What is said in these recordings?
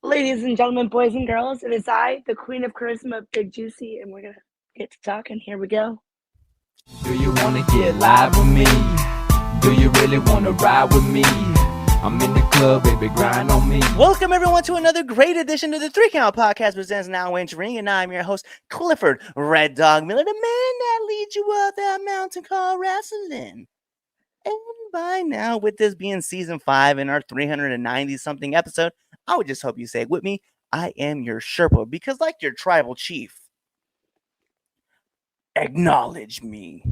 Ladies and gentlemen, boys and girls, it is I, the Queen of Charisma, Big Juicy, and we're going to get to talking. Here we go. Do you wanna get live with me? Do you really wanna ride with me? I'm in the club, baby, grind on me. Welcome everyone to another great edition of the 3 Count Podcast presents Now Entering, and I'm your host, Clifford Red Dog Miller, the man that leads you up that mountain called wrestling. And by now, with this being season 5 and our 390 something episode, I would just hope you say it with me. I am your Sherpa, because like your tribal chief, acknowledge me.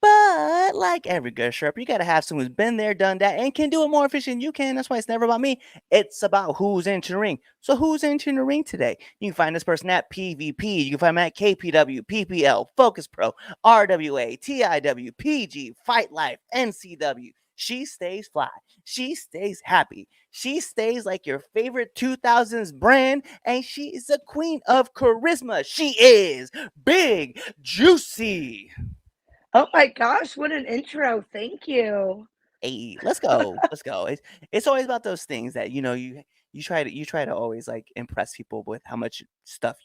But like every good Sherpa, you gotta have someone who's been there, done that, and can do it more efficient than you can. That's why it's never about me. It's about who's entering the ring. So who's entering the ring today? You can find this person at PvP. You can find him at KPW, PPL, Focus Pro, RWA, TIW, PG, Fight Life, NCW. She stays fly. She stays happy. She stays like your favorite 2000s brand, and she is the queen of charisma. She is Big Juicy. Oh my gosh, what an intro. Thank you. Hey, let's go. Let's go. It's always about those things that you try to always like impress people with how much stuff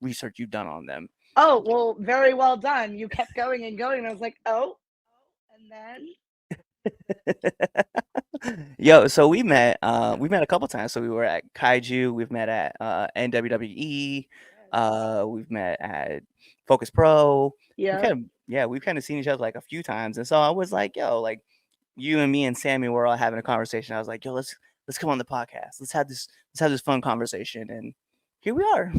research you've done on them. Oh, well, very well done. You kept going and going. And I was like, and then Yo, so we met a couple times. So we were at Kaiju, we've met at NWWE, we've met at Focus Pro. We've kind of seen each other like a few times. And so I was like, yo, like you and me and Sammy were all having a conversation. I was like, yo, let's come on the podcast. Let's have this fun conversation. And here we are.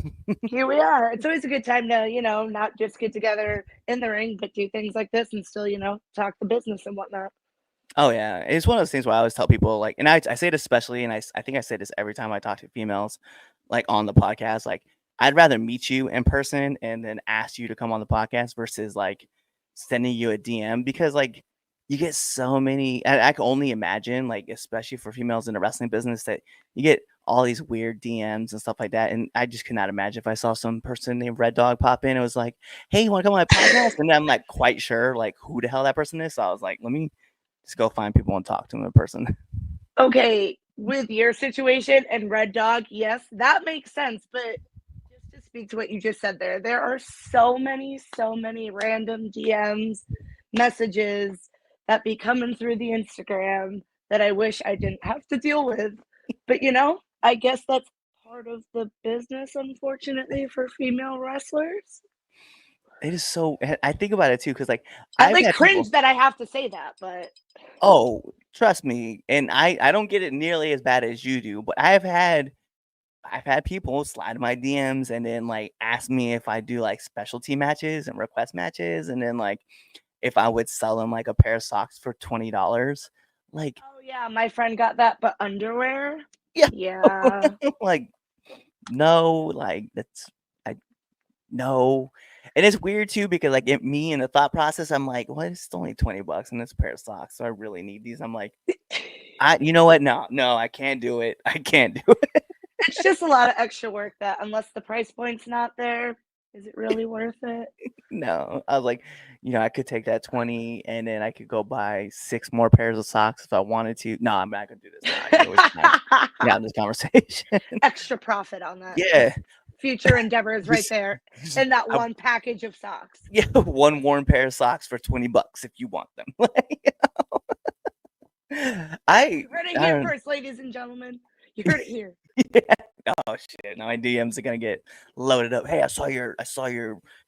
Here we are. It's always a good time to, not just get together in the ring, but do things like this and still, talk the business and whatnot. Oh yeah, it's one of those things where I always tell people, like, and I say it especially, and I think I say this every time I talk to females, like on the podcast, like I'd rather meet you in person and then ask you to come on the podcast versus like sending you a DM, because like you get so many. I can only imagine, like especially for females in the wrestling business, that you get all these weird DMs and stuff like that, and I just could not imagine if I saw some person named Red Dog pop in. It was like, hey, you want to come on my podcast? And I'm like quite sure like who the hell that person is. So I was like, let me just go find people and talk to them in person. Okay, with your situation and Red Dog, yes, that makes sense. But just to speak to what you just said there are so many random DMs, messages that be coming through the Instagram that I wish I didn't have to deal with. But, I guess that's part of the business, unfortunately, for female wrestlers. It is so. I think about it too, because like I like cringe that I have to say that, but trust me, and I don't get it nearly as bad as you do, but I've had people slide my DMs and then like ask me if I do like specialty matches and request matches, and then like if I would sell them like a pair of socks for $20. Like, oh yeah, my friend got that, but underwear. Yeah. Like, no, like no. And it's weird too, because like me in the thought process, I'm like, well, it's only $20 and it's a pair of socks, so I really need these. I'm like, you know what? No, I can't do it. I can't do it. It's just a lot of extra work that, unless the price point's not there, is it really worth it? No, I was like, I could take that 20 and then I could go buy 6 more pairs of socks if I wanted to. No, I'm not gonna do this now. Yeah, this conversation. Extra profit on that. Yeah. Future endeavors right there in that one package of socks. Yeah, one worn pair of socks for $20 if you want them. You heard it here first, ladies and gentlemen. You heard it here. Yeah. Oh shit! Now my DMs are gonna get loaded up. Hey, I saw your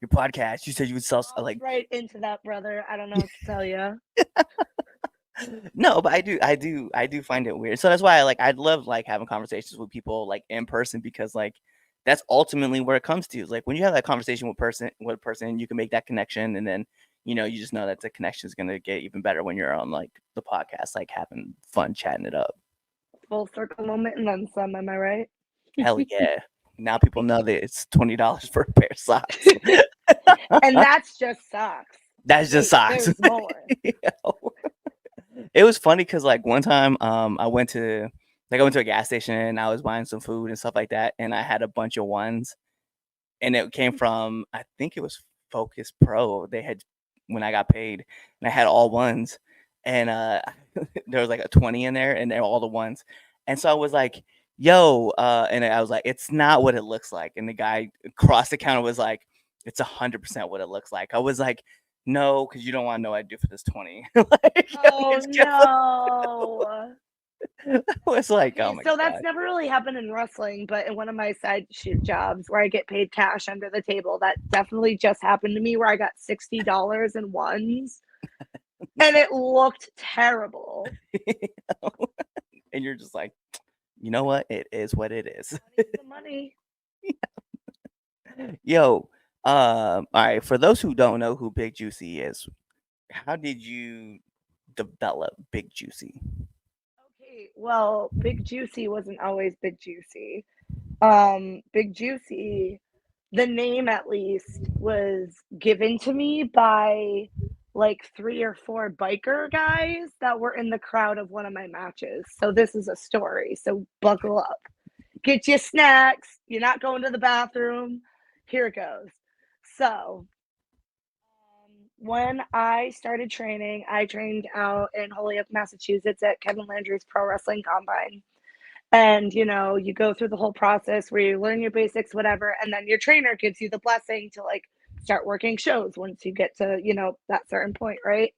podcast. You said you would sell like right into that, brother. I don't know what to tell you. No, but I do find it weird. So that's why I'd love like having conversations with people like in person, because like that's ultimately where it comes to. Like when you have that conversation with a person, you can make that connection, and then you just know that the connection is gonna get even better when you're on like the podcast, like having fun chatting it up. Full circle moment and then some. Am I right? Hell yeah! Now people know that it's $20 for a pair of socks, and that's just socks. That's just socks. There's more. It was funny because like one time, I went to a gas station and I was buying some food and stuff like that, and I had a bunch of ones, and it came from, I think it was Focus Pro. They had, when I got paid, and I had all ones, and there was like a 20 in there, and they're all the ones. And so I was like, yo, and I was like, it's not what it looks like. And the guy across the counter was like, it's 100% what it looks like. I was like, no, because you don't want to know what I do for this 20. Like, Oh just kept, no. I was like, oh Okay, my so that's god. never really happened in wrestling, but in one of my side shoot jobs where I get paid cash under the table, that definitely just happened to me where I got $60 in ones and it looked terrible. And you're just like, you know what? It is what it is. Money's the money. Yo, all right. For those who don't know who Big Juicy is, how did you develop Big Juicy? Okay, well, Big Juicy wasn't always Big Juicy. Big Juicy, the name at least, was given to me by like 3 or 4 biker guys that were in the crowd of one of my matches. So this is a story. So buckle up. Get your snacks. You're not going to the bathroom. Here it goes. So when I started training, I trained out in Holyoke, Massachusetts at Kevin Landry's Pro Wrestling Combine. And you go through the whole process where you learn your basics, whatever, and then your trainer gives you the blessing to like start working shows once you get to that certain point, right?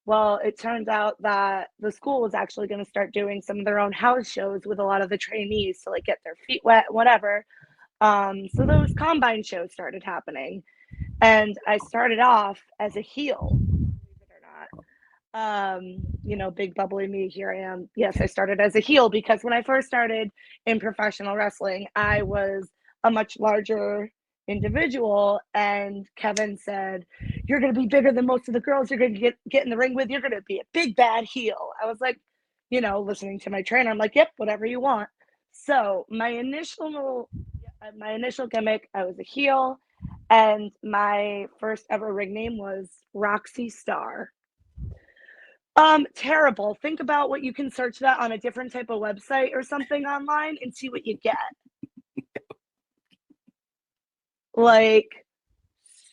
Well, it turns out that the school was actually going to start doing some of their own house shows with a lot of the trainees to like get their feet wet, whatever. So those combine shows started happening, and I started off as a heel, believe it or not. Big bubbly me, here I am. Yes, I started as a heel because when I first started in professional wrestling, I was a much larger individual, and Kevin said, "You're going to be bigger than most of the girls you're going to get in the ring with. You're going to be a big bad heel." I was like, listening to my trainer, I'm like, "Yep, whatever you want." So my initial gimmick, I was a heel, and my first ever ring name was Roxy Star. Terrible. Think about what you can search that on a different type of website or something online and see what you get. Like,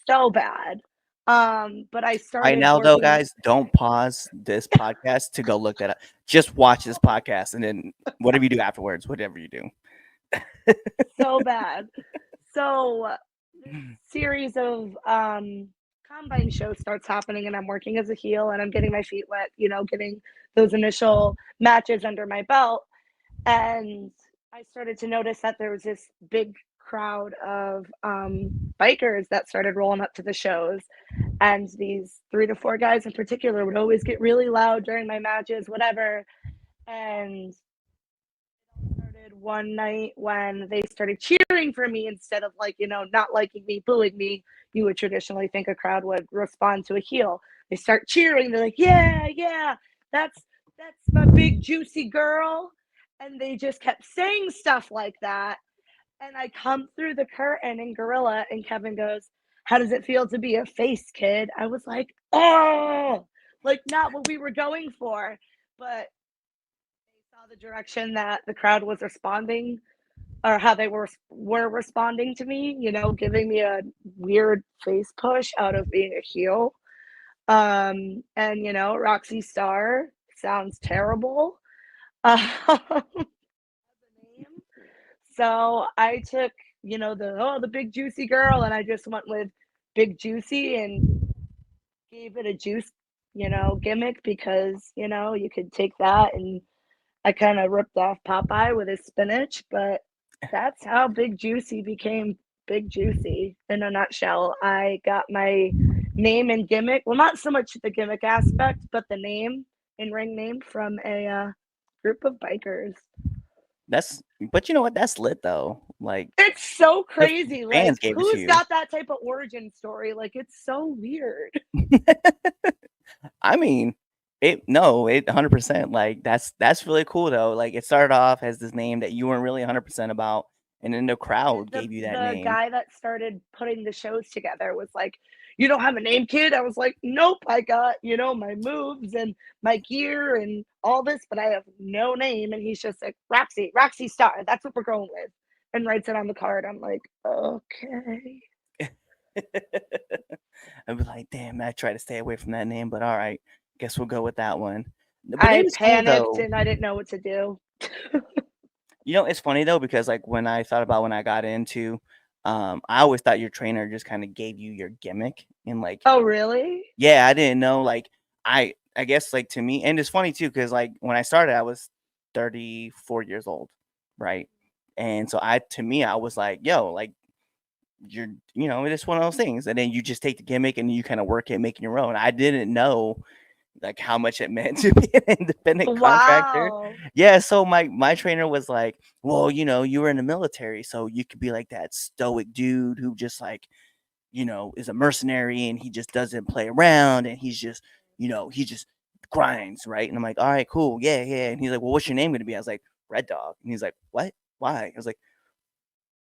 so bad. But I Right started now, though, working guys, don't pause this podcast to go look that up. Just watch this podcast, and then whatever you do afterwards, whatever you do. so bad. So this series of combine shows starts happening, and I'm working as a heel, and I'm getting my feet wet, getting those initial matches under my belt. And I started to notice that there was this big crowd of bikers that started rolling up to the shows. And these 3 to 4 guys in particular would always get really loud during my matches, whatever. And started one night when they started cheering for me instead of like, not liking me, booing me. You would traditionally think a crowd would respond to a heel. They start cheering. They're like, "Yeah, yeah, that's my big juicy girl." And they just kept saying stuff like that. And I come through the curtain in Gorilla, and Kevin goes, "How does it feel to be a face, kid?" I was like, "Oh, like not what we were going for." But they saw the direction that the crowd was responding, or how they were responding to me, giving me a weird face push out of being a heel. And Roxy Star sounds terrible. So I took, the big juicy girl, and I just went with Big Juicy and gave it a juice, gimmick because, you could take that, and I kind of ripped off Popeye with his spinach, but that's how Big Juicy became Big Juicy in a nutshell. I got my name and gimmick, well, not so much the gimmick aspect, but the name and ring name from a group of bikers. But you know what? That's lit though. Like It's so the crazy. Like, fans gave it to who's you. got that type of origin story? Like, it's so weird. I mean, it 100%. Like that's really cool though. Like it started off as this name that you weren't really 100% about, and then the crowd The gave you that the name. guy that started putting the shows together was like, "You don't have a name, kid?" I was like, "Nope, I got, my moves and my gear and all this, but I have no name." And he's just like, Roxy Star. That's what we're going with. And writes it on the card. I'm like, okay. I'd be like, damn, I try to stay away from that name, but all right, guess we'll go with that one. But it I is funny panicked though. and I didn't know what to do. You know, it's funny though because like when I thought about when I got into, I always thought your trainer just kind of gave you your gimmick and like, Oh, really? yeah, I didn't know. Like, I guess like to me, and it's funny too because like when I started, I was 34 years old, right? And so to me, I was like, yo, like it's one of those things, and then you just take the gimmick and you kind of work it, making your own. I didn't know like how much it meant to be an independent contractor. Wow. Yeah, so my trainer was like, "Well, you were in the military, so you could be like that stoic dude who just like, is a mercenary and he just doesn't play around and he just grinds, right?" And I'm like, "All right, cool. Yeah, yeah." And he's like, "Well, what's your name going to be?" I was like, "Red Dog." And he's like, "What? Why?" I was like,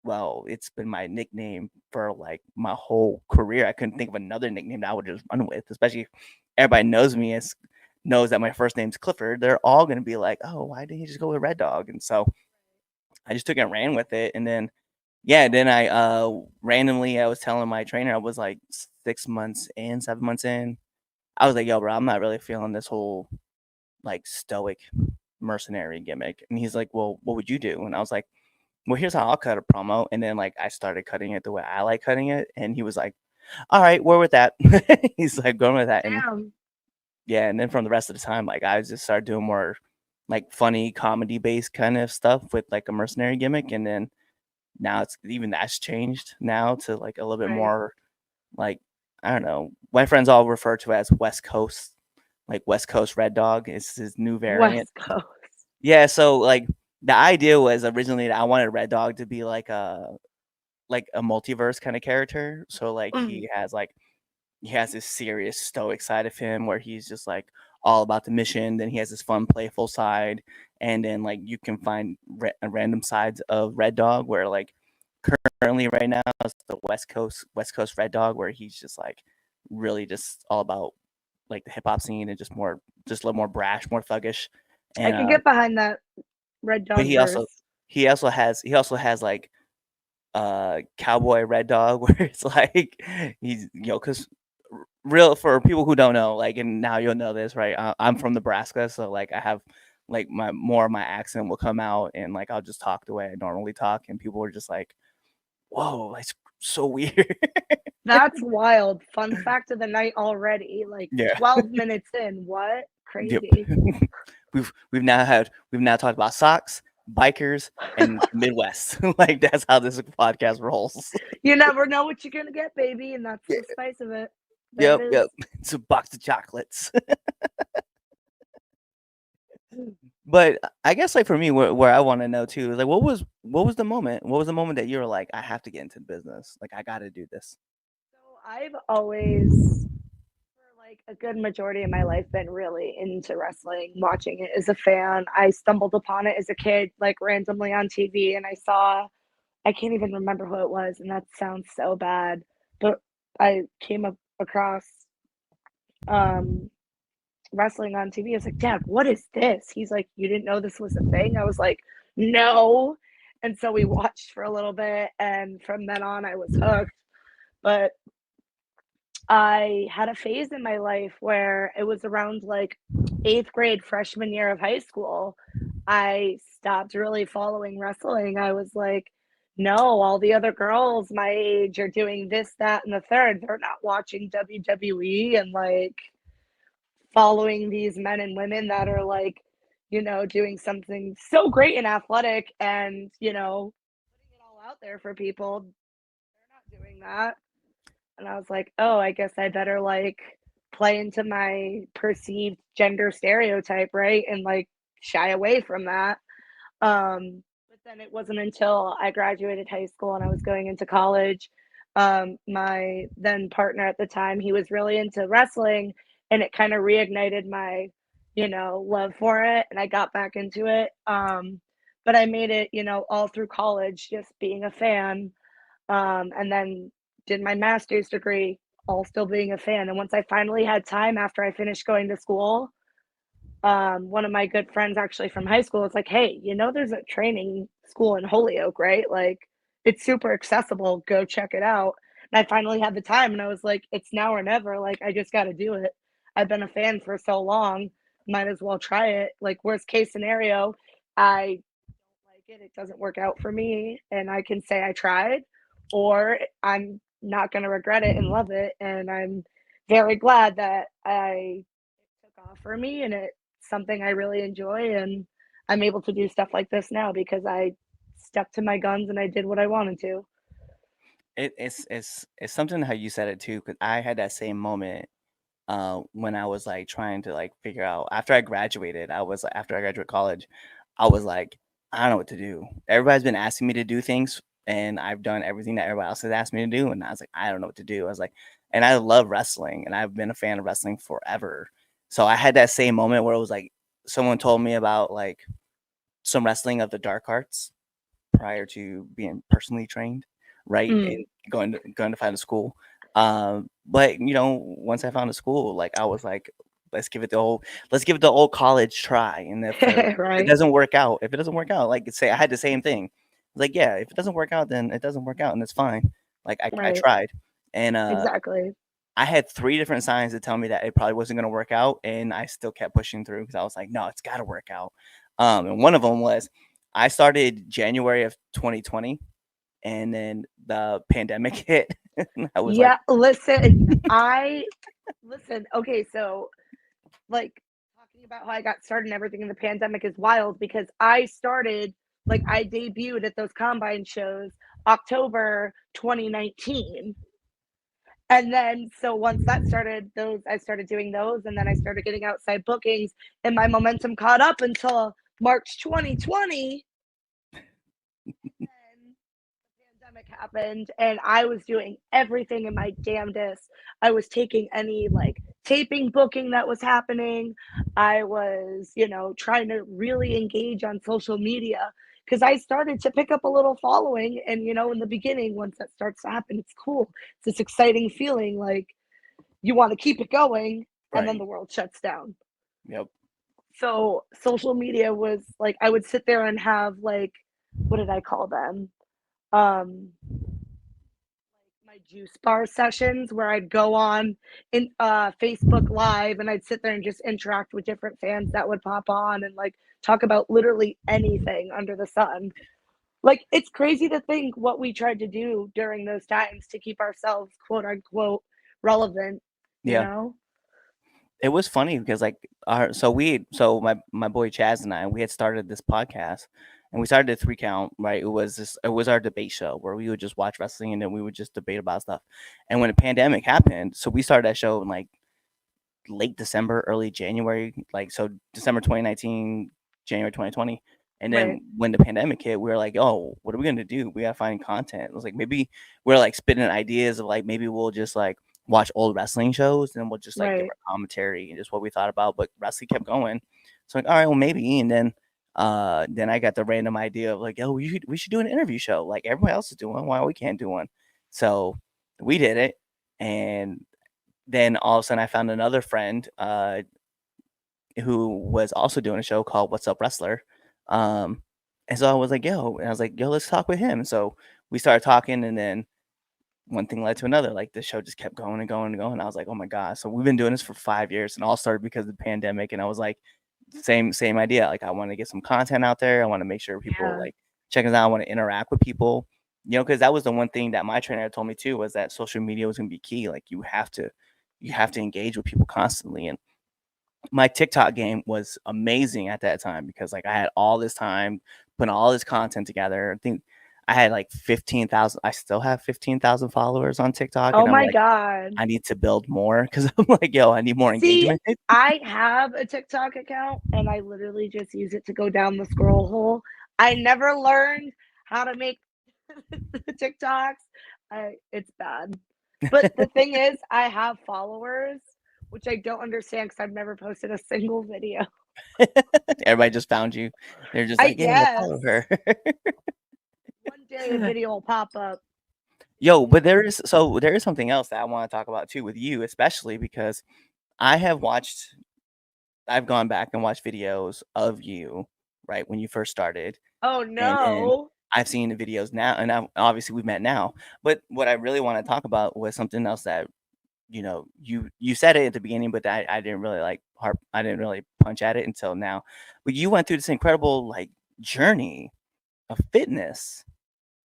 "Well, it's been my nickname for like my whole career. I couldn't think of another nickname that I would just run with, especially if everybody knows that my first name's Clifford. They're all gonna be like, oh, why didn't he just go with Red Dog?" And so I just took it and ran with it. And then yeah, then I randomly I was telling my trainer I was like 6 months in, 7 months in. I was like, yo, bro, I'm not really feeling this whole like stoic mercenary gimmick. And he's like, well, what would you do? And I was like, well, here's how I'll cut a promo. And then like I started cutting it the way I like cutting it. And he was like, all right, we're with that. He's like going with that. And Damn. yeah, and then from the rest of the time, like I just started doing more like funny comedy based kind of stuff with like a mercenary gimmick. And then now it's even that's changed now to like a little bit Right. more like I don't know. My friends all refer to it as West Coast, like West Coast Red Dog is his new variant. West Coast. Yeah, so like the idea was originally that I wanted Red Dog to be like a multiverse kind of character. So like Mm. he has this serious stoic side of him where he's just like all about the mission. Then he has this fun, playful side, and then like you can find random sides of Red Dog where like currently right now is the West Coast Red Dog where he's just like really just all about like the hip hop scene and just a little more brash, more thuggish, I and could get behind that Red but Dog verse. he also has like cowboy Red Dog where it's like he's because real for people who don't know like and now you'll know this right I'm from Nebraska so like I have like my more of my accent will come out and like I'll just talk the way I normally talk and people are just like whoa that's so weird. That's wild. Fun fact of the night already. Like Yeah. 12 minutes in. What? Yep. Crazy. We've now talked about socks, bikers, and Midwest. Like that's how this podcast rolls. You never know what you're going to get, baby. And that's the spice of it. There it Yep, is. yep. It's a box of chocolates. But I guess like for me, where I want to know too is like what was the moment? What was the moment that you were like, I have to get into business. Like I got to do this. So I've always, for like a good majority of my life, been really into wrestling, watching it as a fan. I stumbled upon it as a kid, like randomly on TV, and I can't even remember who it was, and that sounds so bad, but I came across um, wrestling on TV. I was like, Dad, what is this? He's like, you didn't know this was a thing? I was like, no. And so we watched for a little bit, and from then on, I was hooked. But I had a phase in my life where it was around like eighth grade, freshman year of high school. I stopped really following wrestling. I was like, no, all the other girls my age are doing this, that, and the third. They're not watching WWE and like following these men and women that are like, doing something so great and athletic and, putting it all out there for people. They're not doing that. And I was like, oh, I guess I better like play into my perceived gender stereotype, right? And like shy away from that. But then it wasn't until I graduated high school and I was going into college. My then partner at the time, he was really into wrestling and it kind of reignited my, love for it. And I got back into it. But I made it, all through college, just being a fan. And then did my master's degree, all still being a fan. And once I finally had time after I finished going to school, one of my good friends actually from high school was like, hey, there's a training school in Holyoke, right? Like, it's super accessible. Go check it out. And I finally had the time and I was like, it's now or never. Like, I just got to do it. I've been a fan for so long. might as well try it. Like, worst case scenario, I don't like it, it doesn't work out for me, and I can say I tried, or I'm not going to regret it and love it. And I'm very glad that I took off for me, and it's something I really enjoy. And I'm able to do stuff like this now because I stuck to my guns and I did what I wanted to. It's something how you said it too, because I had that same moment when I was like trying to like figure out after I graduated. After I graduated college, I was like, I don't know what to do. Everybody's been asking me to do things, and I've done everything that everybody else has asked me to do, and I was like, I don't know what to do. I was like, and I love wrestling, and I've been a fan of wrestling forever. So I had that same moment where it was like someone told me about like some wrestling of the dark arts prior to being personally trained, right? And Mm. going to find a school. But once I found a school, like I was like, let's give it the old college try. And if it Right. doesn't work out, like say I had the same thing. Like, yeah, if it doesn't work out, then it doesn't work out, and it's fine. Like I Right. tried, and Exactly. I had 3 different signs to tell me that it probably wasn't gonna work out, and I still kept pushing through because I was like, "No, it's gotta work out." And one of them was I started January of 2020, and then the pandemic hit. And I was like, Yeah, listen, okay, so, like, talking about how I got started and everything in the pandemic is wild because I debuted at those combine shows October 2019. And then, so once that started, I started doing those, and then I started getting outside bookings, and my momentum caught up until March 2020. Then the pandemic happened, and I was doing everything in my damnedest. I was taking any like taping booking that was happening. I was, trying to really engage on social media because I started to pick up a little following. And, in the beginning, once that starts to happen, it's cool. It's this exciting feeling like you want to keep it going, and then right, the world shuts down. yep, So social media was like, I would sit there and have like, what did I call them? My juice bar sessions where I'd go on in Facebook Live, and I'd sit there and just interact with different fans that would pop on and like talk about literally anything under the sun. Like, it's crazy to think what we tried to do during those times to keep ourselves quote unquote relevant, you yeah. know? It was funny because like my boy Chaz and we had started this podcast, and we started a 3 count, right? It was our debate show where we would just watch wrestling and then we would just debate about stuff. And when the pandemic happened, so we started that show in like late December, early January, like so December 2019, January 2020. And Right, then when the pandemic hit, we were like, "Oh, what are we gonna do? We gotta find content." It was like maybe we're like spitting ideas of like maybe we'll just like watch old wrestling shows and we'll just like give right. our commentary and just what we thought about. But wrestling kept going, so like, all right, well maybe. And then I got the random idea of like, "Oh, we should do an interview show like everybody else is doing. Why we can't do one?" So we did it, and then all of a sudden I found another friend who was also doing a show called What's Up Wrestler. And so I was like, yo, let's talk with him. So we started talking, and then one thing led to another. Like the show just kept going and going and going. I was like, oh my God. So we've been doing this for 5 years, and all started because of the pandemic. And I was like, same idea. Like I want to get some content out there. I want to make sure people Yeah. like check us out. I want to interact with people. Because that was the one thing that my trainer told me too, was that social media was gonna be key. Like you have to engage with people constantly. And my TikTok game was amazing at that time because like I had all this time putting all this content together. I think I had like 15,000. I still have 15,000 followers on TikTok, Oh and I'm my like, God. I need to build more because I'm like, yo, I need more See, engagement. I have a TikTok account and I literally just use it to go down the scroll hole. I never learned how to make TikToks. It's bad. But the thing is, I have followers, which I don't understand because I've never posted a single video. Everybody just found you. They're just I like, yeah, guess follow her. one day a video will pop up. Yo, but Yeah. there is something else that I want to talk about too with you, especially because I have watched I've gone back and watched videos of you, right, when you first started, Oh and then no. I've seen the videos now, and obviously we've met now. But what I really want to talk about was something else that you said it at the beginning, but I didn't really like I didn't really punch at it until now. But you went through this incredible like journey of fitness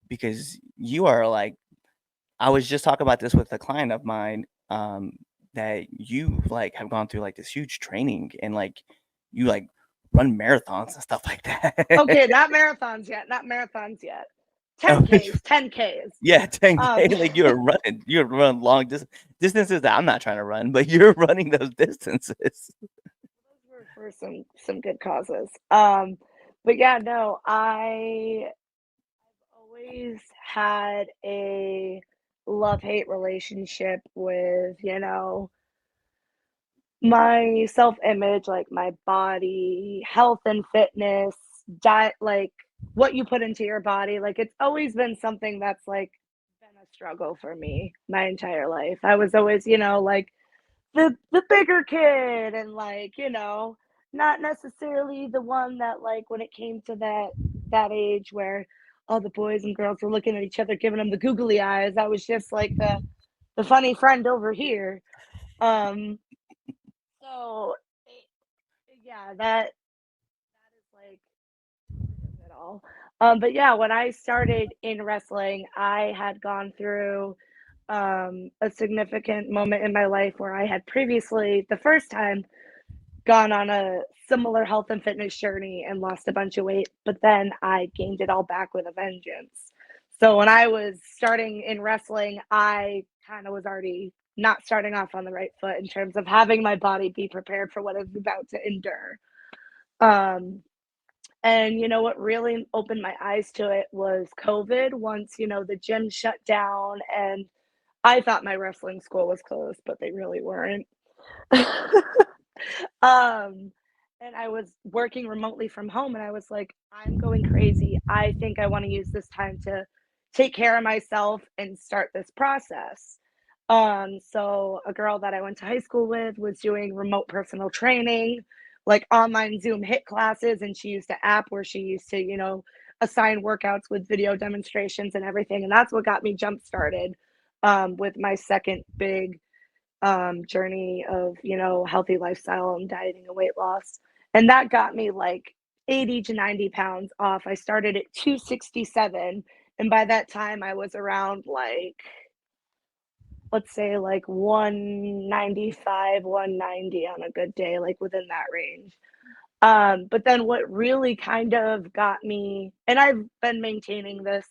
because you are like I was just talking about this with a client of mine, that you like have gone through like this huge training and like you like run marathons and stuff like that. Okay, not marathons yet. Not marathons yet. Oh, 10Ks, 10Ks. yeah, 10K. Um, Like you're running long distances that I'm not trying to run, but you're running those distances. those were for some good causes. But yeah, no, I always had a love-hate relationship with, my self-image, like my body, health and fitness, diet, like what you put into your body. Like it's always been something that's like been a struggle for me my entire life. I was always, like the bigger kid and like, not necessarily the one that like when it came to that age where all the boys and girls were looking at each other giving them the googly eyes. I was just like the funny friend over here. Um so yeah, that is like part of it all. But yeah, when I started in wrestling, I had gone through a significant moment in my life where I had previously, the first time, gone on a similar health and fitness journey and lost a bunch of weight, but then I gained it all back with a vengeance. So when I was starting in wrestling, I kind of was already not starting off on the right foot in terms of having my body be prepared for what I was about to endure. Um, and what really opened my eyes to it was COVID. Once, the gym shut down and I thought my wrestling school was closed, but they really weren't. Um, and I was working remotely from home, and I was like, I'm going crazy. I think I want to use this time to take care of myself and start this process. So a girl that I went to high school with was doing remote personal training, like online Zoom hit classes, and she used an app where she used to, assign workouts with video demonstrations and everything. And that's what got me jump started with my second big journey of, healthy lifestyle and dieting and weight loss. And that got me like 80 to 90 pounds off. I started at 267. And by that time, I was around like, let's say like 195, 190 on a good day, like within that range. But then what really kind of got me, and I've been maintaining this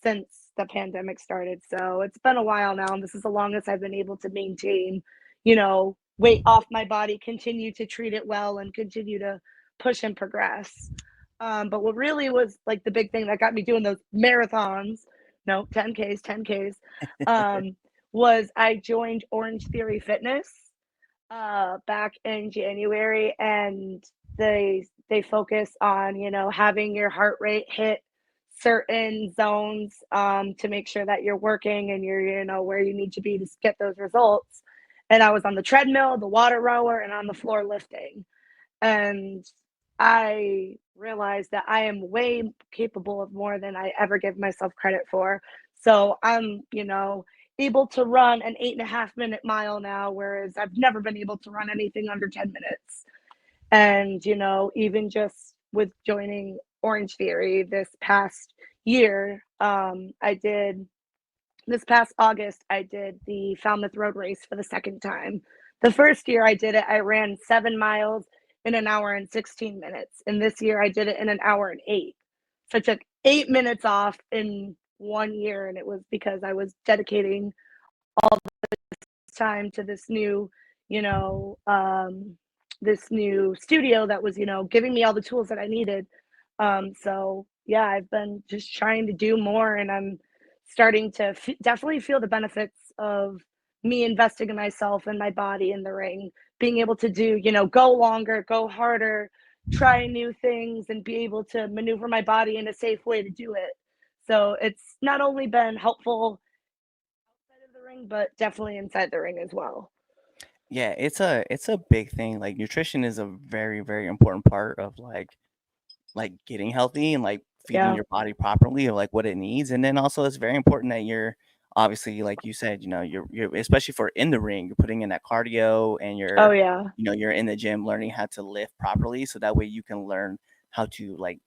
since the pandemic started. So it's been a while now, and this is the longest I've been able to maintain, weight off my body, continue to treat it well, and continue to push and progress. But what really was like the big thing that got me doing those marathons, no, 10Ks, 10Ks, um, was I joined Orange Theory Fitness back in January, and they focus on having your heart rate hit certain zones to make sure that you're working and you're where you need to be to get those results. And I was on the treadmill, the water rower, and on the floor lifting. And I realized that I am way capable of more than I ever give myself credit for. So I'm, able to run an 8.5 minute mile now, whereas I've never been able to run anything under 10 minutes. And, even just with joining Orange Theory this past year, this past August, I did the Falmouth Road Race for the second time. The first year I did it, I ran 7 miles in an hour and 16 minutes. And this year I did it in an hour and 8. So I took 8 minutes off in 1 year. And it was because I was dedicating all this time to you know, this new studio that was, giving me all the tools that I needed. So yeah, I've been just trying to do more, and I'm starting to definitely feel the benefits of me investing in myself and my body in the ring, being able to do, go longer, go harder, try new things, and be able to maneuver my body in a safe way to do it. So it's not only been helpful outside of the ring, but definitely inside the ring as well. Yeah, it's a big thing. Like nutrition is a very, very important part of like getting healthy and like feeding Yeah. your body properly of like what it needs. And then also it's very important that you're obviously, like you said, you're especially for in the ring, you're putting in that cardio, and Oh yeah. you're in the gym learning how to lift properly, so that way you can learn how to like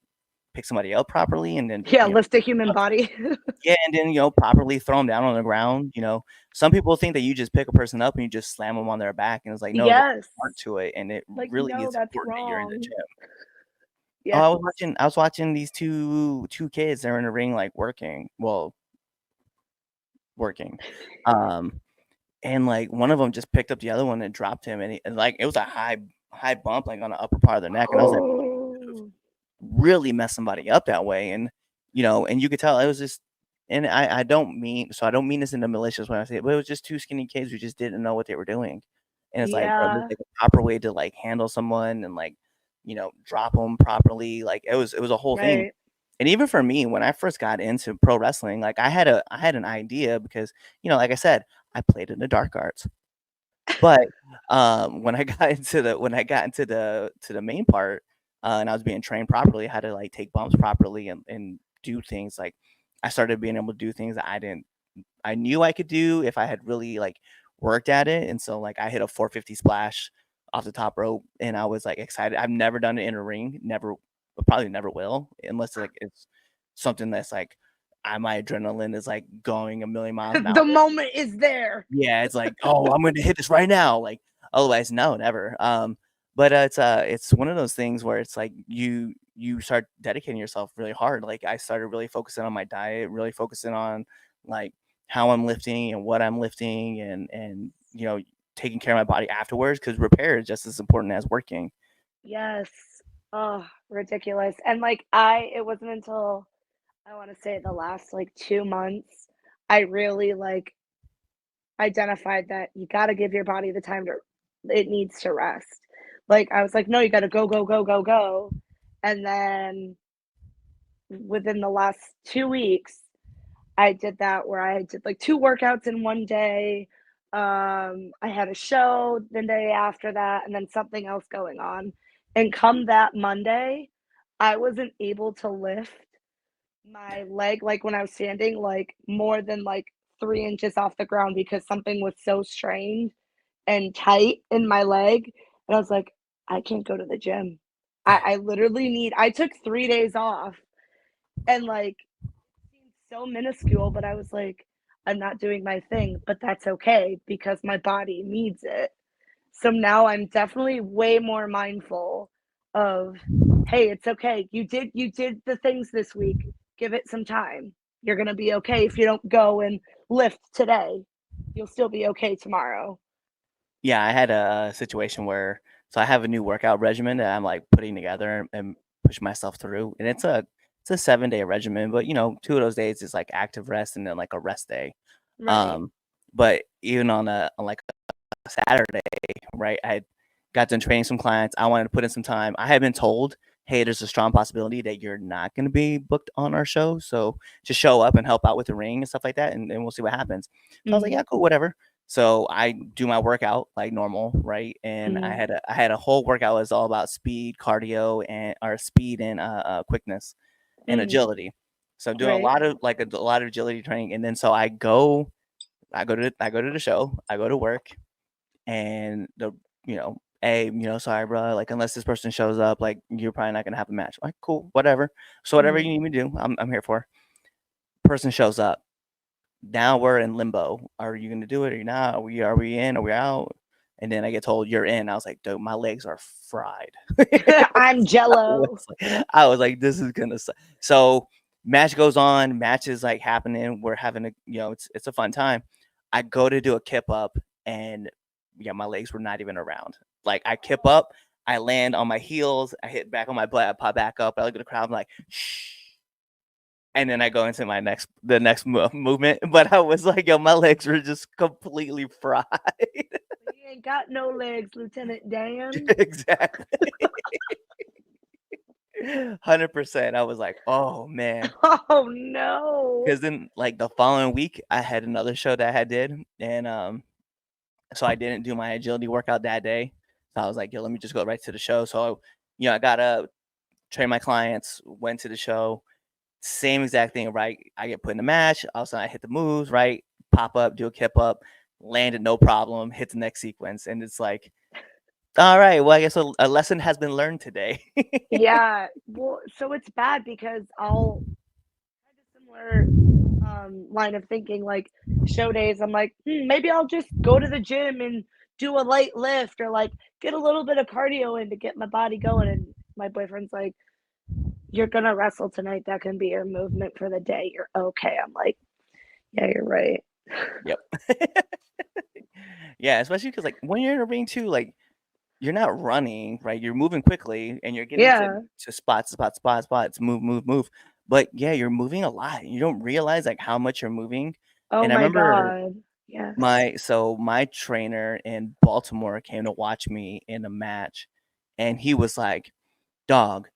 pick somebody up properly, and then Yeah, lift a human body. yeah, and then properly throw them down on the ground. Some people think that you just pick a person up and you just slam them on their back, and it's like, no, there's Yes. art to it, and it Like, really no, is that's important that you're in the wrong. gym. Oh, Yes. I was watching these two kids. They're in the ring, like working. Well, working. Um, and like one of them just picked up the other one and dropped him, and like it was a high bump like on the upper part of their neck, and I was like, Oh. really mess somebody up that way. And and you could tell it was just, and I don't mean, so I don't mean this in a malicious way I say it, but it was just two skinny kids who just didn't know what they were doing. And it's like, bro, there's Yeah. like a proper way to like handle someone and like drop them properly. Like it was a whole thing. Right. And even for me, when I first got into pro wrestling, like I had an idea because like I said, I played in the dark arts. But, when I got into the main part, and I was being trained properly, how to, like, take bumps properly and do things, like, I started being able to do things that I knew I could do if I had really, like, worked at it, and so, like, I hit a 450 splash off the top rope, and I was, like, excited. I've never done it in a ring, never, probably never will, unless, like, it's something that's, like, my adrenaline is, like, going a million miles an hour. The moment is there. Yeah, it's like, "Oh, I'm gonna hit this right now," like, otherwise, no, never, but, it's one of those things where it's like you start dedicating yourself really hard. Like, I started really focusing on my diet, really focusing on, like, how I'm lifting and what I'm lifting, and taking care of my body afterwards, because repair is just as important as working. Yes. Oh, ridiculous. And like it wasn't until I want to say the last like 2 months, I really like identified that you got to give your body the time to, it needs to rest. Like I was like, no, you got to go, go, go, go, go. And then within the last 2 weeks, I did that where I did like two workouts in one day. I had a show the day after that, and then something else going on. And come that Monday, I wasn't able to lift my leg like when I was standing, like more than like 3 inches off the ground because something was so strained and tight in my leg. And I was like, I can't go to the gym. I literally need, I took 3 days off and like seemed so minuscule, but I was like, I'm not doing my thing, but that's okay because my body needs it. So now I'm definitely way more mindful of, hey, it's okay. You did the things this week. Give it some time. You're going to be okay if you don't go and lift today. You'll still be okay tomorrow. Yeah, I had a situation where, so I have a new workout regimen that I'm like putting together and push myself through, and it's a 7-day regimen, but 2 of those days is like active rest and then like a rest day. Right. Um, but even on like a Saturday, right? I got done training some clients. I wanted to put in some time. I had been told, hey, there's a strong possibility that you're not going to be booked on our show. So just show up and help out with the ring and stuff like that, and then we'll see what happens. So I was like, Mm-hmm. yeah, cool, whatever. So I do my workout like normal, right? And I Mm-hmm. had a whole workout that was all about speed, cardio, and or speed and quickness and Mm-hmm. agility. So I'm doing a Right. lot of like a lot of agility training, and then so I go to the show, I go to work, and hey, sorry, bro, like unless this person shows up, like you're probably not gonna have a match. Like, cool, whatever. So whatever Mm-hmm. you need me to do, I'm here for. Person shows up. Now we're in limbo. Are you gonna do it? Or you not? Are we in? Are we out? And then I get told you're in. I was like, dude, my legs are fried. I'm jello. I was like, this is gonna suck. So match goes on, match is like happening. We're having it's a fun time. I go to do a kip up, and yeah, my legs were not even around. Like I kip up, I land on my heels, I hit back on my butt, I pop back up, I look at the crowd, I'm like, shh. And then I go into the next movement, but I was like, yo, my legs were just completely fried. You ain't got no legs, Lieutenant Dan. Exactly. 100%. I was like, oh man. Oh no. Because then like the following week I had another show that I did, and so I didn't do my agility workout that day. So I was like, yo, let me just go right to the show. So I gotta train my clients, went to the show, same exact thing, right? I get put in the match, all of a sudden I hit the moves, right? pop up, do a kip up, land it no problem, hit the next sequence, and it's like, all right, well, I guess a lesson has been learned today. Yeah. Well, so it's bad because I'll had a similar line of thinking, like show days. I'm like, maybe I'll just go to the gym and do a light lift or like get a little bit of cardio in to get my body going. And my boyfriend's like, you're gonna wrestle tonight. That can be your movement for the day. You're okay. I'm like, yeah, you're right. Yep. Yeah, especially because like when you're in a ring too, like you're not running, right? You're moving quickly and you're getting Yeah. to spots, move. But yeah, you're moving a lot. You don't realize like how much you're moving. Oh And I my remember God. Yes. my trainer in Baltimore came to watch me in a match, and he was like, "Dog,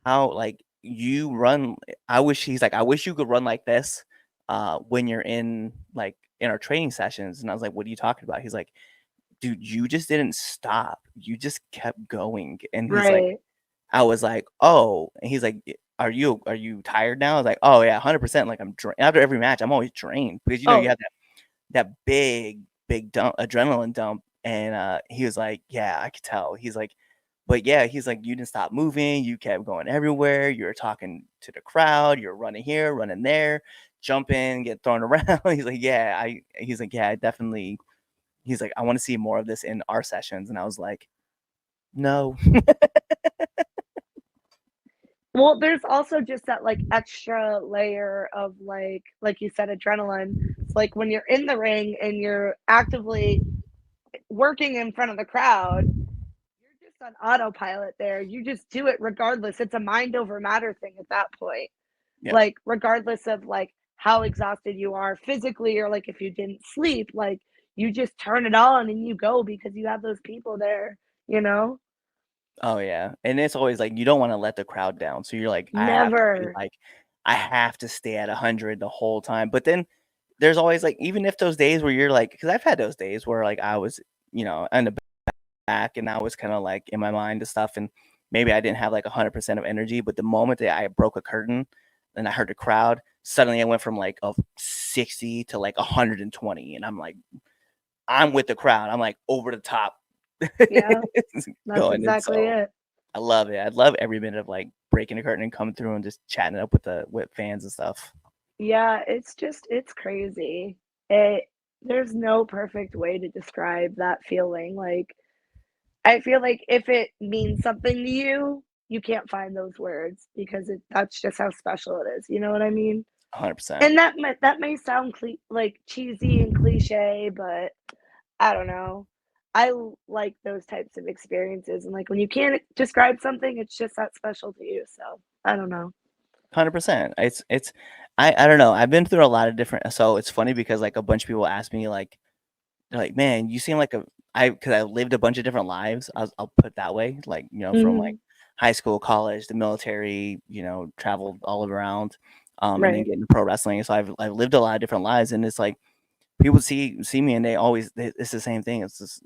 how like you run? I wish." He's like, "I wish you could run like this when you're in like in our training sessions." And I was like, "What are you talking about?" He's like, "Dude, you just didn't stop. You just kept going." And he's like, Right. I was like, "Oh," and he's like, are you tired now?" I was like, "Oh yeah, 100%." Like I'm after every match, I'm always drained because you Oh, have that big dump, adrenaline dump. And he was like, "Yeah, I could tell." He's like, "But yeah," he's like, "You didn't stop moving. You kept going everywhere. You were talking to the crowd. You're running here, running there, jumping, get thrown around." He's like, "Yeah, he's like, "Yeah, I definitely." He's like, "I want to see more of this in our sessions." And I was like, "No." well, there's also just that like extra layer of like you said, adrenaline. It's like when you're in the ring and you're actively working in front of the crowd, you're just on autopilot there. You just do it regardless. It's a mind over matter thing at that point. Yeah. Like regardless of like how exhausted you are physically or like if you didn't sleep, like you just turn it on and you go because you have those people there, you know? Oh yeah. And it's always like you don't want to let the crowd down. So you're like, Never. I have to stay at 100 the whole time. But then there's always like, even if those days where you're like, because I've had those days where like I was, in the back and I was kind of like in my mind and stuff. And maybe I didn't have like 100% of energy. But the moment that I broke a curtain and I heard the crowd, suddenly I went from like a 60 to like 120. And I'm like, I'm with the crowd. I'm like over the top. Yeah, that's Going. And exactly so it. I love it. I love every minute of like breaking the curtain and coming through and just chatting it up with the fans and stuff. Yeah, it's crazy. It there's no perfect way to describe that feeling. Like I feel like if it means something to you, you can't find those words because that's just how special it is. You know what I mean? 100%. And that may sound like cheesy and cliche, but I don't know. Like those types of experiences, and like when you can't describe something, it's just that special to you. So I don't know. 100%. It's I don't know. I've been through a lot of different, so it's funny because like a bunch of people ask me like, they're like, "Man, you seem like because I lived a bunch of different lives." I'll put it that way, like, from like Hmm. high school, college, the military, traveled all around, and then Right. getting into pro wrestling. So I've lived a lot of different lives, and it's like people see me and it's the same thing. It's just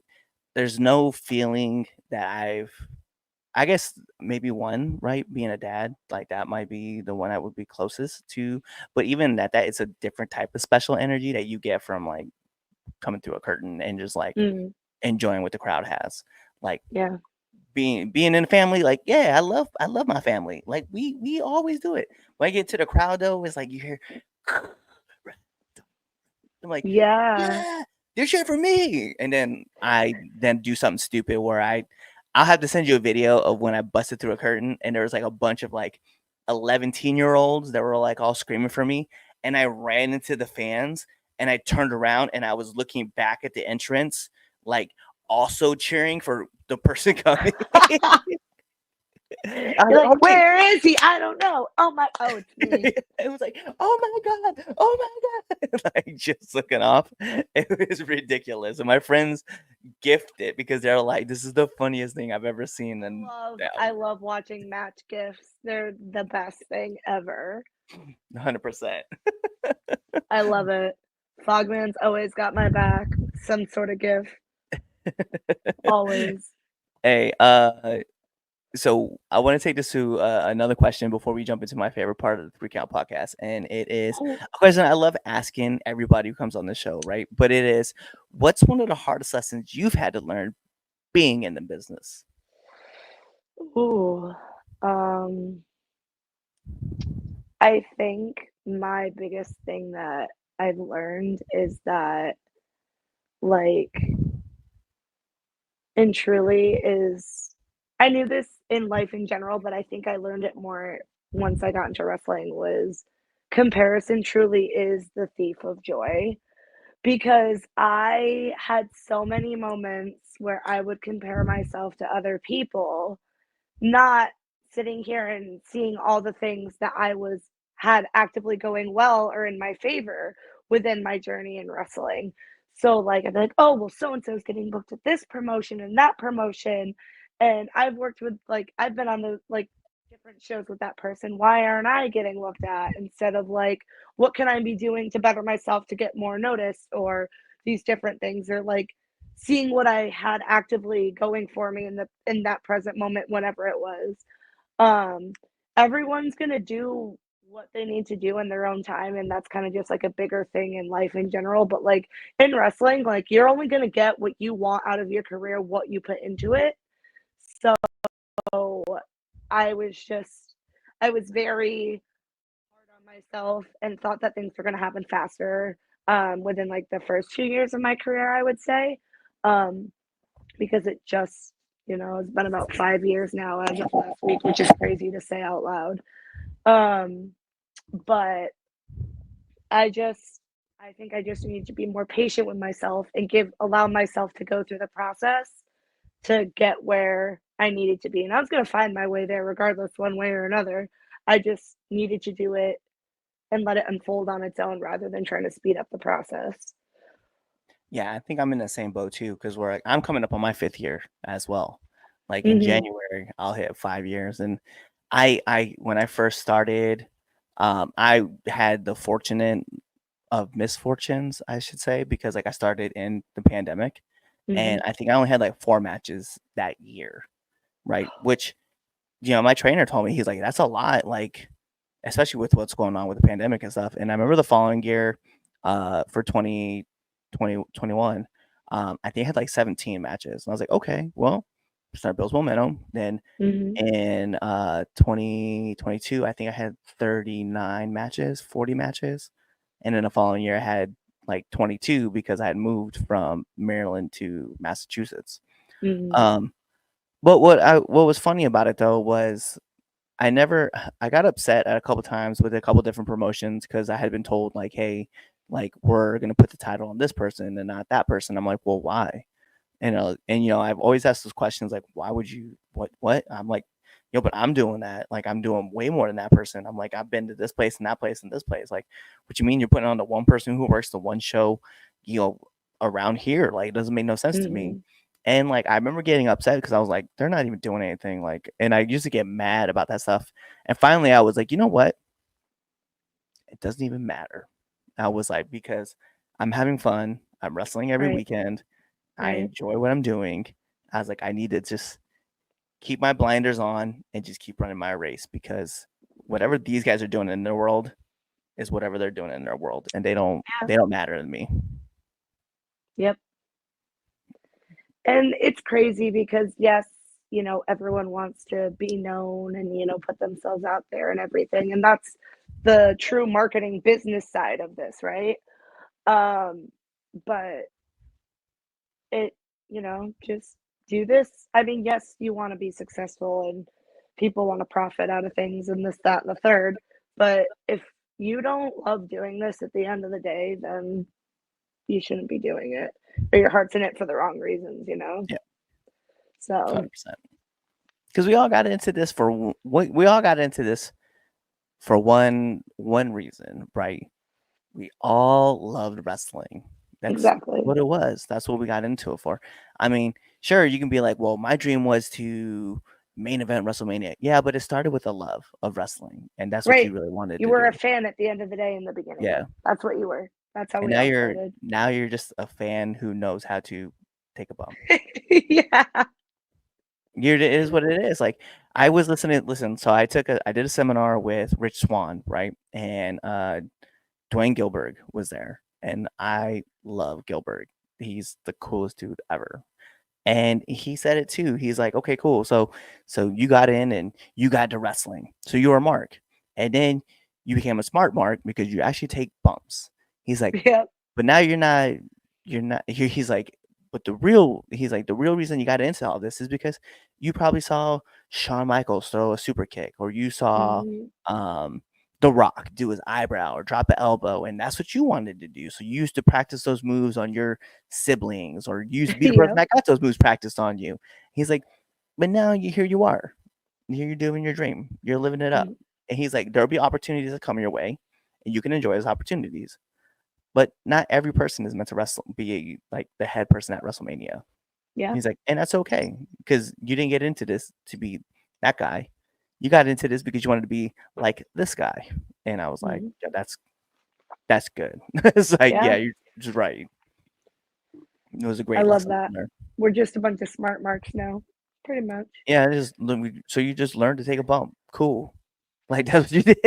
there's no feeling that I guess maybe one, right? Being a dad, like that might be the one I would be closest to. But even at that, it's a different type of special energy that you get from like coming through a curtain and just like Mm, enjoying what the crowd has. Like yeah. being in a family, like, yeah, I love my family. Like we always do it. When I get to the crowd though, it's like you hear I'm like, Yeah. yeah, they're cheering for me. And then I then do something stupid where I'll have to send you a video of when I busted through a curtain and there was like a bunch of like 11, year olds that were like all screaming for me. And I ran into the fans and I turned around and I was looking back at the entrance, like also cheering for the person coming. I was You're like, like, oh wait. where is he? I don't know. Oh, it's me. It was like, oh my god, oh my god, like just looking off. It was ridiculous, and my friends gift it because they're like, "This is the funniest thing I've ever seen." And yeah, I love watching match gifs. They're the best thing ever. 100%. I love it. Fogman's always got my back. Some sort of gift. Always. Hey, So I want to take this to another question before we jump into my favorite part of the Three Count podcast, and it is Oh, a question I love asking everybody who comes on the show, right? But it is, what's one of the hardest lessons you've had to learn being in the business? ooh. Um, I think my biggest thing that I've learned is that, like, and truly is I knew this in life in general, but I think I learned it more once I got into wrestling was comparison truly is the thief of joy because I had so many moments where I would compare myself to other people, not sitting here and seeing all the things that I was had actively going well or in my favor within my journey in wrestling. So like I'd be like, oh well, so and so is getting booked at this promotion and that promotion, and I've worked with like I've been on the like different shows with that person. Why aren't I getting looked at? Instead of like, what can I be doing to better myself to get more noticed or these different things or like seeing what I had actively going for me in that present moment, whenever it was. Um, Everyone's gonna do what they need to do in their own time, and that's kind of just like a bigger thing in life in general. But like in wrestling, like you're only gonna get what you want out of your career, what you put into it. So I was just, I was very hard on myself and thought that things were gonna happen faster within like the first 2 years of my career, I would say. Um, because it just, it's been about 5 years now as of last week, which is crazy to say out loud. Um, but I just, I think I just need to be more patient with myself and allow myself to go through the process to get where I needed to be. And I was going to find my way there regardless, one way or another. I just needed to do it and let it unfold on its own rather than trying to speed up the process. Yeah, I think I'm in the same boat too because I'm coming up on my 5th year as well. Like in Mm-hmm. January, I'll hit 5 years, and I when I first started, I had the fortunate of misfortunes, I should say, because like I started in the pandemic, Mm-hmm. and I think I only had like 4 matches that year, right? Which my trainer told me, he's like, that's a lot, like especially with what's going on with the pandemic and stuff. And I remember the following year, for 2021, I think I had like 17 matches. And I was like, okay, well, start builds momentum. Then Mm-hmm. in 2022, I think I had 39 matches, 40 matches. And then the following year, I had like 22 because I had moved from Maryland to Massachusetts. Mm-hmm. Um, but what was funny about it though was I never I got upset at a couple times with a couple different promotions because I had been told like, hey, like we're gonna put the title on this person and not that person. I'm like, well, why? And I've always asked those questions like, why would you what? I'm like, but I'm doing that. Like I'm doing way more than that person. I'm like, I've been to this place and that place and this place. Like, what you mean you're putting on the one person who works the one show, you know, around here? Like, it doesn't make no sense to me. Mm-hmm. And like I remember getting upset because I was like, they're not even doing anything. Like, and I used to get mad about that stuff. And finally I was like, you know what? It doesn't even matter. I was like, because I'm having fun. I'm wrestling every Right. weekend. I Right. enjoy what I'm doing. I was like, I need to just keep my blinders on and just keep running my race because whatever these guys are doing in their world is whatever they're doing in their world, and Yeah. they don't matter to me. Yep. And it's crazy because yes, everyone wants to be known and put themselves out there and everything. And that's the true marketing business side of this, right? Um but it, just do this. I mean, yes, you want to be successful and people want to profit out of things and this, that, and the third. But if you don't love doing this at the end of the day, then you shouldn't be doing it. Or your heart's in it for the wrong reasons. Yeah, So 100%. Because we all got into this for we all got into this for one reason, right? We all loved wrestling. That's exactly. what it was. That's what we got into it for. I mean, sure, you can be like, well, my dream was to main event WrestleMania. Yeah, but it started with a love of wrestling, and that's what Right. you really wanted You to were a do. fan at the end of the day in the beginning. Yeah. That's what you were. That's how And we all started. now you're just a fan who knows how to take a bump. Yeah. It is what it is. Like I was listening. Listen, so I did a seminar with Rich Swan, right, and Dwayne Gilbert was there, and I love Gilbert. He's the coolest dude ever. And he said it too. He's like, okay, cool. So you got in and you got to wrestling. So you were a mark. And then you became a smart mark because you actually take bumps. He's like, Yep. but now you're not he's like, but the real reason you got into all this is because you probably saw Shawn Michaels throw a super kick, or you saw Mhm. um The Rock do his eyebrow or drop an elbow, and that's what you wanted to do. So you used to practice those moves on your siblings, or you used to be the person Yep. that got those moves practiced on you. He's like, but now here you are. Here you're doing your dream. You're living it up. Mhm. And he's like, there'll be opportunities that come your way, and you can enjoy those opportunities. But not every person is meant to be like the head person at WrestleMania. Yeah. He's like, and that's okay because you didn't get into this to be that guy. You got into this because you wanted to be like this guy. And I was like, Mhm. yeah, that's good. It's like, yeah, Yeah. you're just right. It was a I great love lesson that. there. We're just a bunch of smart marks now, pretty much. Yeah, so you just learned to take a bump. Cool. Like that's what you did.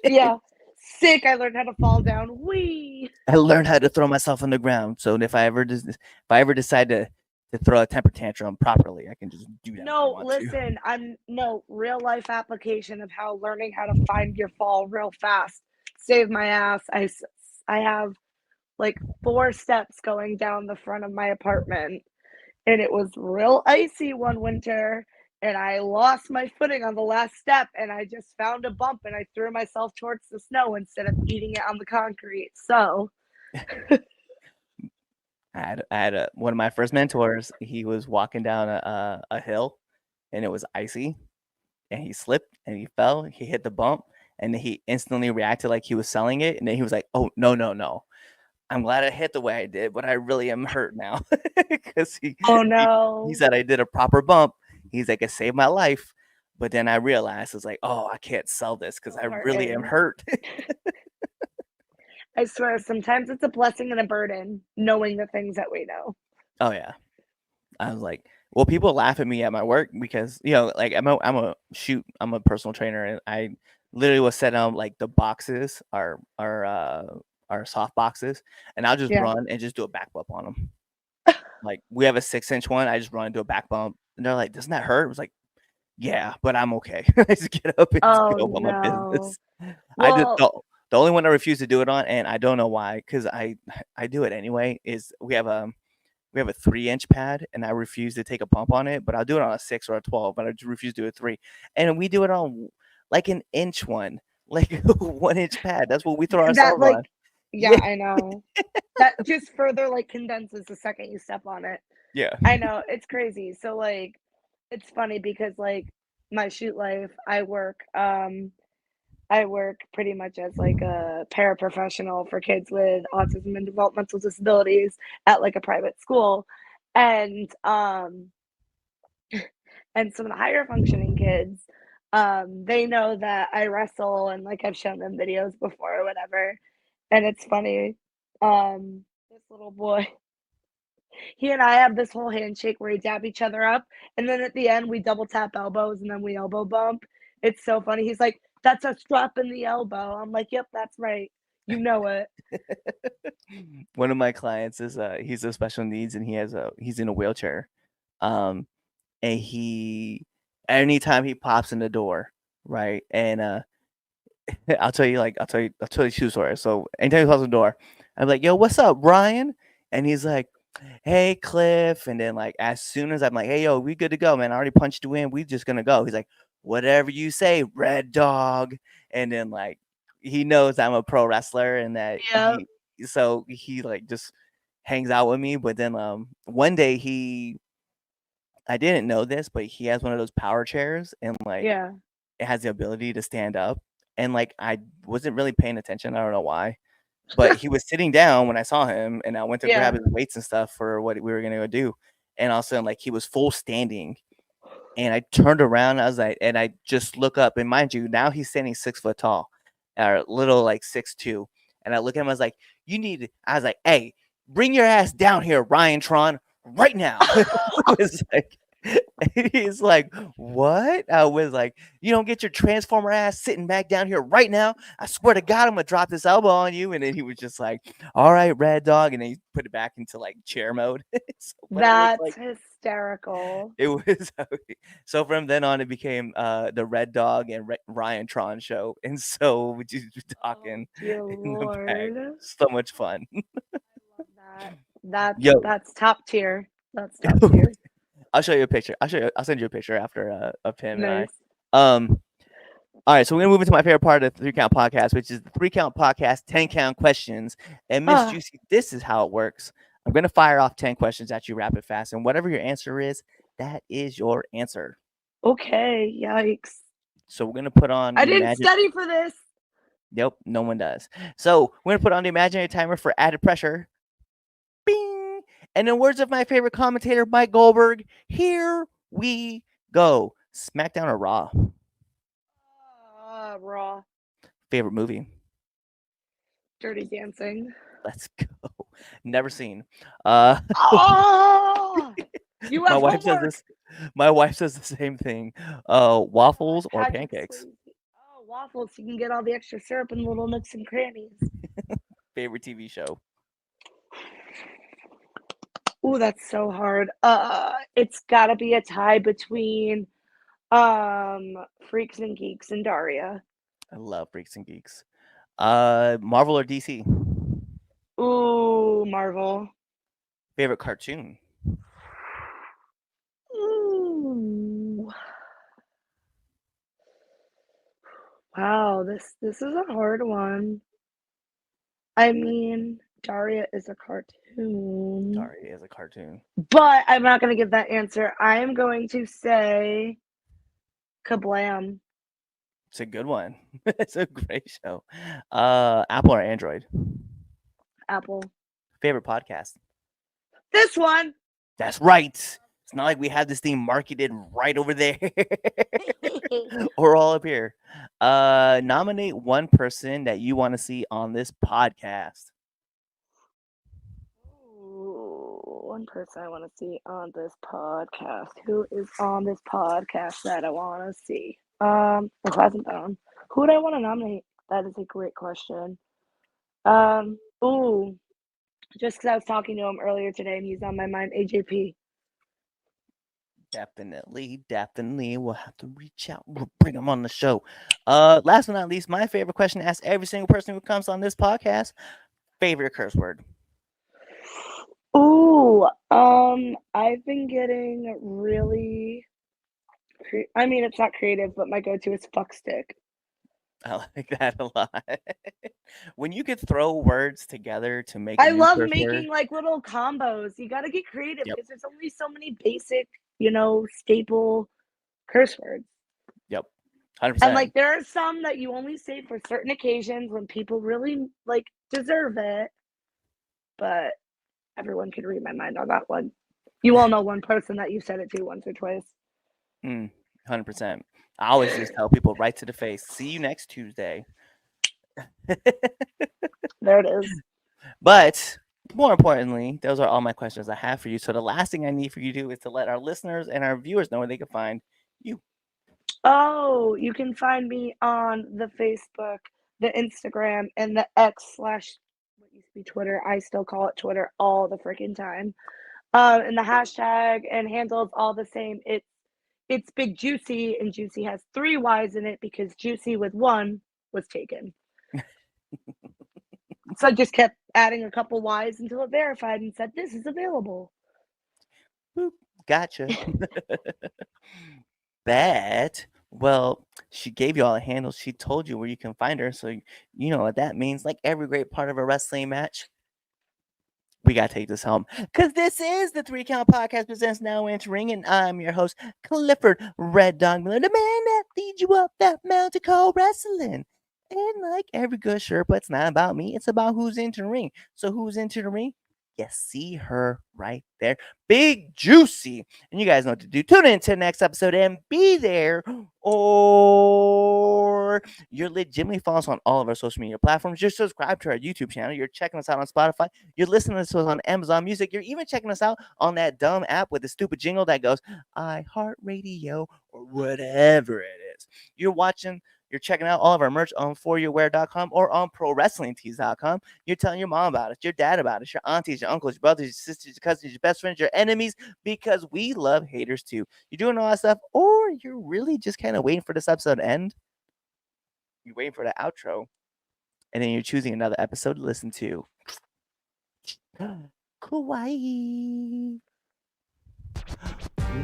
Yeah. Sick. I learned how to fall down. Wee. I learned how to throw myself on the ground. So if I ever decide to throw a temper tantrum properly, I can just do that when I No, want to. listen, I'm no real life application of how learning how to find your fall real fast saved my ass. I have like 4 steps going down the front of my apartment, and it was real icy one winter, and I lost my footing on the last step, and I just found a bump, and I threw myself towards the snow instead of eating it on the concrete. So, I had one of my first mentors. He was walking down a hill, and it was icy, and he slipped and he fell. He hit the bump, and he instantly reacted like he was selling it. And then he was like, "Oh no, no, no! I'm glad I hit the way I did, but I really am hurt now because oh he no, said I did a proper bump. He's like, it saved my life." But then I realized it's like, oh, I can't sell this because so I really am hurting. hurt. I swear, sometimes it's a blessing and a burden knowing the things that we know. Oh yeah. I was like, well, people laugh at me at my work because like I'm a personal trainer, and I literally will set like the boxes are soft boxes, and I'll just Yeah. run and just do a back bump on them. Like we have a 6-inch one, I just run and do a back bump, and they're like, "Doesn't that hurt?" I was like, "Yeah, but I'm okay." I just get up and just Oh go about my no. business. I did Well, the only one I refuse to do it on, and I don't know why, because I do it anyway. Is we have a 3-inch pad, and I refuse to take a pump on it, but I'll do it on a 6 or a 12, but I just refuse to do a 3. And we do it on like an inch one, like a 1-inch pad. That's what we throw that ourselves like on. yeah, Yeah, I know. That just further like condenses the second you step on it. yeah, I know, it's crazy. So like it's funny because like my shoot life, I work pretty much as like a paraprofessional for kids with autism and developmental disabilities at like a private school. And and some of the higher functioning kids, they know that I wrestle and like I've shown them videos before or whatever. And it's funny. This little boy, he and I have this whole handshake where we dab each other up, and then at the end we double tap elbows and then we elbow bump. It's so funny. He's like, "That's a strap in the elbow." I'm like, "Yep, that's right. You know it." one of my clients is he's a special needs, and he's in a wheelchair. Um and he anytime he pops in the door, right? And I'll tell you a true story. So anytime he pops in the door, I'm like, "Yo, what's up, Ryan?" And he's like, "Hey, Cliff." And then like as soon as I'm like, "Hey, yo, we good to go, man. I already punched you in. We just gonna go." He's like, "Whatever you say, Red Dog." And then like he knows I'm a pro wrestler, and that Yeah. he like just hangs out with me. But then one day I didn't know this, but he has one of those power chairs, and like Yeah. it has the ability to stand up. And like I wasn't really paying attention. I don't know why. But he was sitting down when I saw him, and I went to grab Yeah. his weights and stuff for what we were gonna go do. And all of a sudden, like he was full standing, and I turned around. I was like, and I just look up, and mind you, now he's standing 6 foot tall, or little like 6'2". And I look at him. I was like, "You need." I was like, "Hey, bring your ass down here, Ryan Tron, right now." It was like. He's like, "What?" I was like, "You don't get your transformer ass sitting back down here right now. I swear to God, I'm gonna drop this elbow on you." And then he was just like, "All right, Red Dog," and then he put it back into like chair mode. But it was That's like hysterical. it was so from then on it became the Red Dog and Ryan Tron show, and so we just be Oh talking dear in the back. Lord. I So much fun. love that. That's Yo, that's top tier. That's top tier. I'll show you a picture. I'll send you a picture after of him and I. Nice. Um, all right, so we're gonna move into my favorite part of the 3 Count podcast, which is the 3 Count podcast 10 count questions. And Miss Ah, Juicy, this is how it works. I'm gonna fire off 10 questions at you rapid fast, and whatever your answer is, that is your answer. okay. Yikes. So we're gonna put on I the didn't imagine. study for this. Yep, no one does. So we're gonna put on the imaginary timer for added pressure. Bing. And in words of my favorite commentator, Mike Goldberg, here we go. SmackDown or Raw? Raw. Favorite movie? Dirty Dancing. Let's go. Never seen. Uh, Oh, you my have wife says homework. this. My wife says the same thing. Waffles or Patrick pancakes? Swayze. Oh, waffles. You can get all the extra syrup and little nooks and crannies. Favorite TV show? Ooh, that's so hard. It's gotta be a tie between Freaks and Geeks and Daria. I love Freaks and Geeks. Marvel or DC? Ooh, Marvel. Favorite cartoon? Ooh. Wow, this is a hard one. I mean, Daria is a cartoon, Sorry, is a cartoon. but I'm not gonna give that answer. I am going to say Kablam. It's a good one. It's a great show. Apple or Android? Apple. Favorite podcast? This one. That's right. It's not like we have this thing marketed right over there or all up here. Nominate one person that you want to see on this podcast. Ooh, one person I want to see on this podcast. Who is on this podcast that I want to see? Who hasn't been on? Who would I want to nominate? That is a great question. Ooh, just because I was talking to him earlier today and he's on my mind. AJP. Definitely. We'll have to reach out. We'll bring them on the show. Last but not least, my favorite question to ask every single person who comes on this podcast. Favorite curse word? Ooh, I've been getting really. I mean, it's not creative, but my go-to is fuck stick. I like that a lot. When you could throw words together to make a I new love curse making word. like little combos. You got to get creative Yep. because there's only so many basic, staple curse words. Yep. And 100%. like there are some that you only say for certain occasions when people really like deserve it. But everyone can read my mind on that one. You all know one person that you said it to once or twice. 100%. I always just tell people right to the face. See you next Tuesday. There it is. But more importantly, those are all my questions I have for you. So the last thing I need for you to do is to let our listeners and our viewers know where they can find you. Oh, you can find me on the Facebook, the Instagram, and the X slash what used to be Twitter. I still call it Twitter all the freaking time. And the hashtag and handles all the same. It's Big Juicy, and Juicy has 3 Y's in it because Juicy with 1 was taken. So I just kept adding a couple Y's until it verified and said this is available. Boop. Gotcha. That, well, she gave you all the handles. She told you where you can find her. So you know what that means. Like every great part of a wrestling match, we got to take this home. Because this is the 3 Count Podcast presents Now Entering. And I'm your host, Clifford Red Dog Miller, the man that leads you up that mountain called wrestling. And like every good Sherpa, it's not about me. It's about who's entering. So who's entering? You see her right there. Big Juicy. And you guys know what to do. Tune in to the next episode and be there. Or you're legitimately following us on all of our social media platforms. You're subscribed to our YouTube channel. You're checking us out on Spotify. You're listening to us on Amazon Music. You're even checking us out on that dumb app with the stupid jingle that goes, iHeartRadio, or whatever it is. You're checking out all of our merch on foryourwear.com or on prowrestlingtees.com. You're telling your mom about it, your dad about it, your aunties, your uncles, your brothers, your sisters, your cousins, your best friends, your enemies, because we love haters too. You're doing all that stuff, or you're really just kind of waiting for this episode to end. You're waiting for the outro, and then you're choosing another episode to listen to. Kawaii.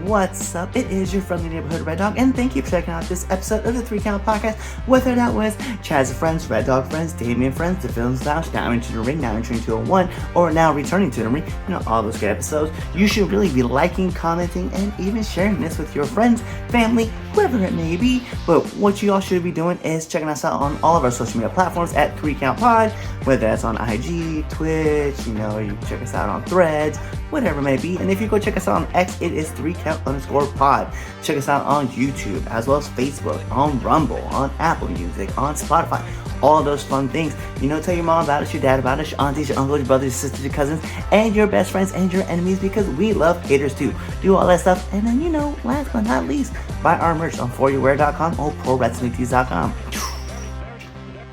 What's up? It is your friendly neighborhood Red Dog, and thank you for checking out this episode of the 3 Count Podcast. Whether that was Chaz Friends, Red Dog Friends, Damien Friends, The Films Lounge, Now Into the Ring, Now Entering 201, or Now Returning to the Ring, all those good episodes, you should really be liking, commenting, and even sharing this with your friends, family, whoever it may be. But what you all should be doing is checking us out on all of our social media platforms at 3 Count Pod, whether that's on IG, Twitch, you check us out on Threads, whatever it may be. And if you go check us out on X, it is 3count_pod. Check us out on YouTube, as well as Facebook, on Rumble, on Apple Music, on Spotify, all those fun things. Tell your mom about us, your dad about us, your aunties, your uncles, your brothers, your sisters, your cousins, and your best friends and your enemies, because we love haters too. Do all that stuff, and then, last but not least, buy our merch on foryourwear.com or prowrestlingtees.com.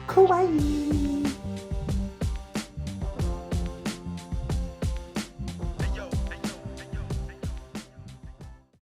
Kawaii.